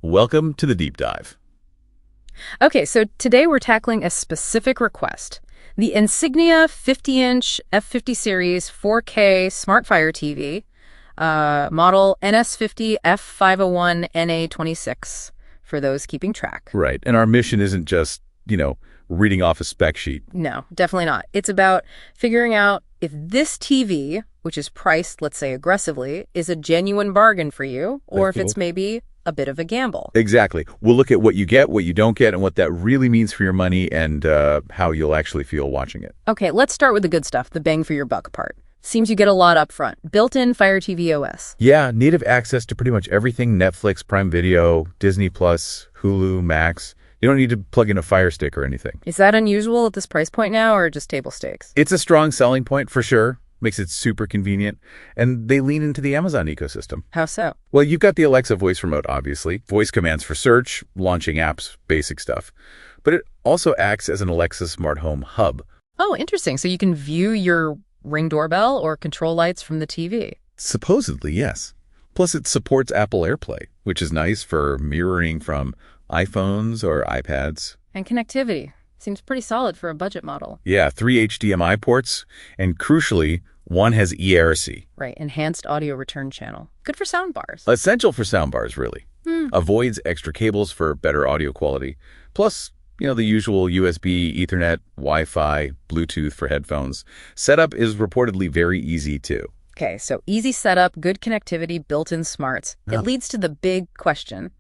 welcome to the deep dive. Okay, so today we're tackling a specific request. The Insignia 50-inch F50 Series 4K Smart Fire TV, model NS50 F501 NA26, for those keeping track. Right, and our mission isn't just, reading off a spec sheet. No, definitely not. It's about figuring out if this TV, which is priced, let's say, aggressively, is a genuine bargain for you, or if it's maybe a bit of a gamble. Exactly. We'll look at what you get, what you don't get, and what that really means for your money and how you'll actually feel watching it. Okay, let's start with the good stuff, the bang for your buck part. Seems you get a lot up front. Built-in Fire TV OS. Yeah, native access to pretty much everything: Netflix, Prime Video, Disney+, Hulu, Max. You don't need to plug in a Fire Stick or anything. Is that unusual at this price point now, or just table stakes? It's a strong selling point for sure. Makes it super convenient. And they lean into the Amazon ecosystem. How so? Well, you've got the Alexa voice remote, obviously. Voice commands for search, launching apps, basic stuff. But it also acts as an Alexa smart home hub. Oh, interesting. So you can view your Ring doorbell or control lights from the TV. Supposedly, yes. Plus, it supports Apple AirPlay, which is nice for mirroring from iPhones or iPads. And connectivity. Seems pretty solid for a budget model. Yeah, 3 HDMI ports, and crucially, one has eARC. Right, enhanced audio return channel. Good for soundbars. Essential for soundbars, really. Avoids extra cables for better audio quality. Plus, the usual USB, Ethernet, Wi-Fi, Bluetooth for headphones. Setup is reportedly very easy, too. Okay, so easy setup, good connectivity, built-in smarts. It leads to the big question.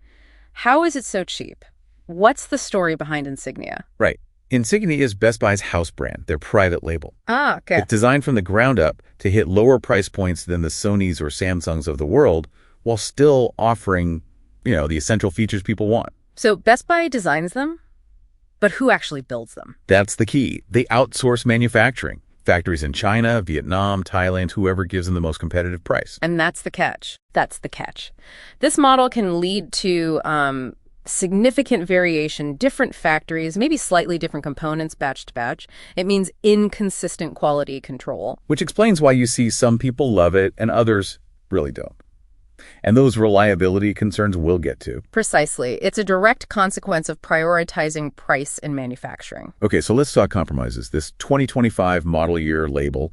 How is it so cheap? What's the story behind Insignia? Right. Insignia is Best Buy's house brand, their private label. Ah, okay. It's designed from the ground up to hit lower price points than the Sonys or Samsungs of the world, while still offering, the essential features people want. So Best Buy designs them, but who actually builds them? That's the key. They outsource manufacturing. Factories in China, Vietnam, Thailand, whoever gives them the most competitive price. And that's the catch. That's the catch. This model can lead to significant variation, different factories, maybe slightly different components batch to batch. It means inconsistent quality control. Which explains why you see some people love it and others really don't. And those reliability concerns we'll get to. Precisely. It's a direct consequence of prioritizing price in manufacturing. Okay, so let's talk compromises. This 2025 model year label,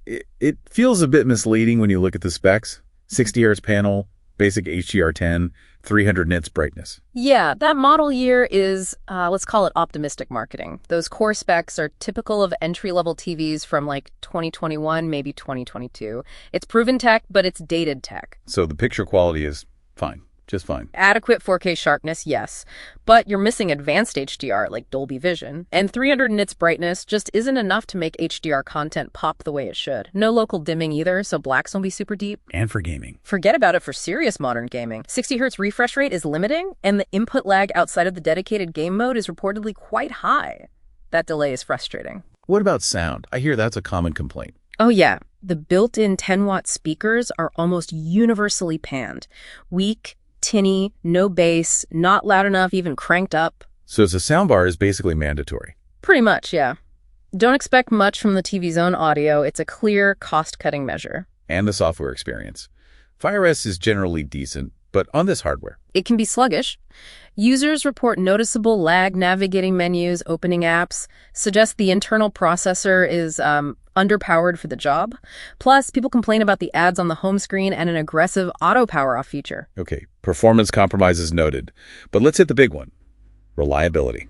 it feels a bit misleading when you look at the specs. 60 Hz panel, basic HDR10, 300 nits brightness. Yeah, that model year is, let's call it optimistic marketing. Those core specs are typical of entry-level TVs from like 2021, maybe 2022. It's proven tech, but it's dated tech. So the picture quality is fine, just fine. Adequate 4K sharpness, yes. But you're missing advanced HDR like Dolby Vision. And 300 nits brightness just isn't enough to make HDR content pop the way it should. No local dimming either, so blacks won't be super deep. And for gaming. Forget about it for serious modern gaming. 60 Hz refresh rate is limiting, and the input lag outside of the dedicated game mode is reportedly quite high. That delay is frustrating. What about sound? I hear that's a common complaint. Oh yeah, the built-in 10-watt speakers are almost universally panned. Weak, tinny, no bass, not loud enough, even cranked up. So the soundbar is basically mandatory. Pretty much, yeah. Don't expect much from the TV's own audio. It's a clear cost-cutting measure. And the software experience. Fire OS is generally decent, but on this hardware, it can be sluggish. Users report noticeable lag navigating menus, opening apps, suggest the internal processor is underpowered for the job. Plus, people complain about the ads on the home screen and an aggressive auto power-off feature. Okay, performance compromises noted. But let's hit the big one. Reliability.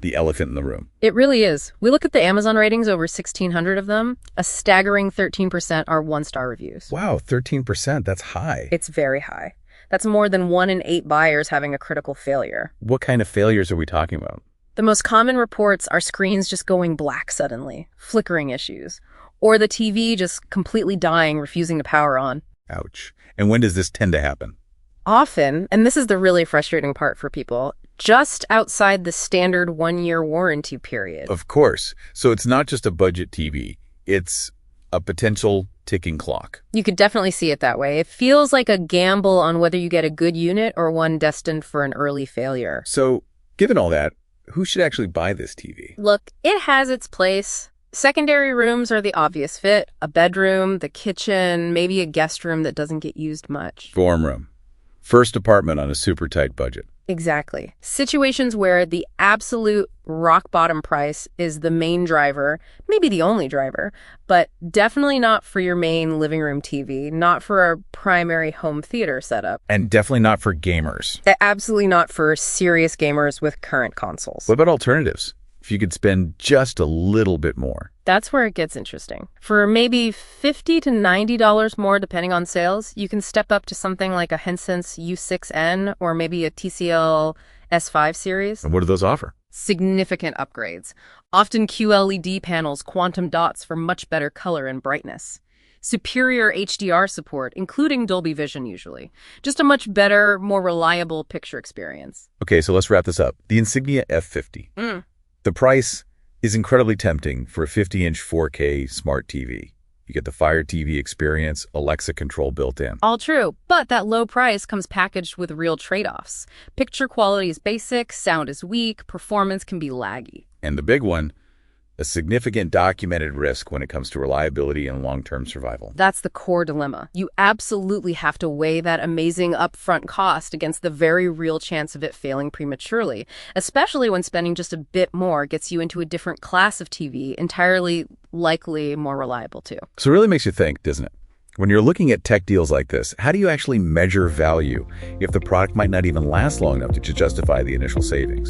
The elephant in the room. It really is. We look at the Amazon ratings, over 1,600 of them. A staggering 13% are one-star reviews. Wow, 13%. That's high. It's very high. That's more than 1 in 8 buyers having a critical failure. What kind of failures are we talking about? The most common reports are screens just going black suddenly, flickering issues, or the TV just completely dying, refusing to power on. Ouch. And when does this tend to happen? Often, and this is the really frustrating part for people, just outside the standard 1-year warranty period. Of course. So it's not just a budget TV. It's a potential ticking clock. You could definitely see it that way. It feels like a gamble on whether you get a good unit or one destined for an early failure. So, given all that, who should actually buy this TV? Look, it has its place. Secondary rooms are the obvious fit. A bedroom, the kitchen, maybe a guest room that doesn't get used much. Dorm room. First apartment on a super tight budget. Exactly. Situations where the absolute rock bottom price is the main driver, maybe the only driver, but definitely not for your main living room TV, not for a primary home theater setup. And definitely not for gamers. Absolutely not for serious gamers with current consoles. What about alternatives? If you could spend just a little bit more. That's where it gets interesting. For maybe $50 to $90 more, depending on sales, you can step up to something like a Hisense U6N or maybe a TCL S5 series. And what do those offer? Significant upgrades. Often QLED panels, quantum dots for much better color and brightness. Superior HDR support, including Dolby Vision usually. Just a much better, more reliable picture experience. Okay, so let's wrap this up. The Insignia F50. The price is incredibly tempting for a 50-inch 4K smart TV. You get the Fire TV experience, Alexa control built in. All true, but that low price comes packaged with real trade-offs. Picture quality is basic, sound is weak, performance can be laggy. And the big one, a significant documented risk when it comes to reliability and long-term survival. That's the core dilemma. You absolutely have to weigh that amazing upfront cost against the very real chance of it failing prematurely, especially when spending just a bit more gets you into a different class of TV, entirely likely more reliable too. So it really makes you think, doesn't it? When you're looking at tech deals like this, how do you actually measure value if the product might not even last long enough to justify the initial savings?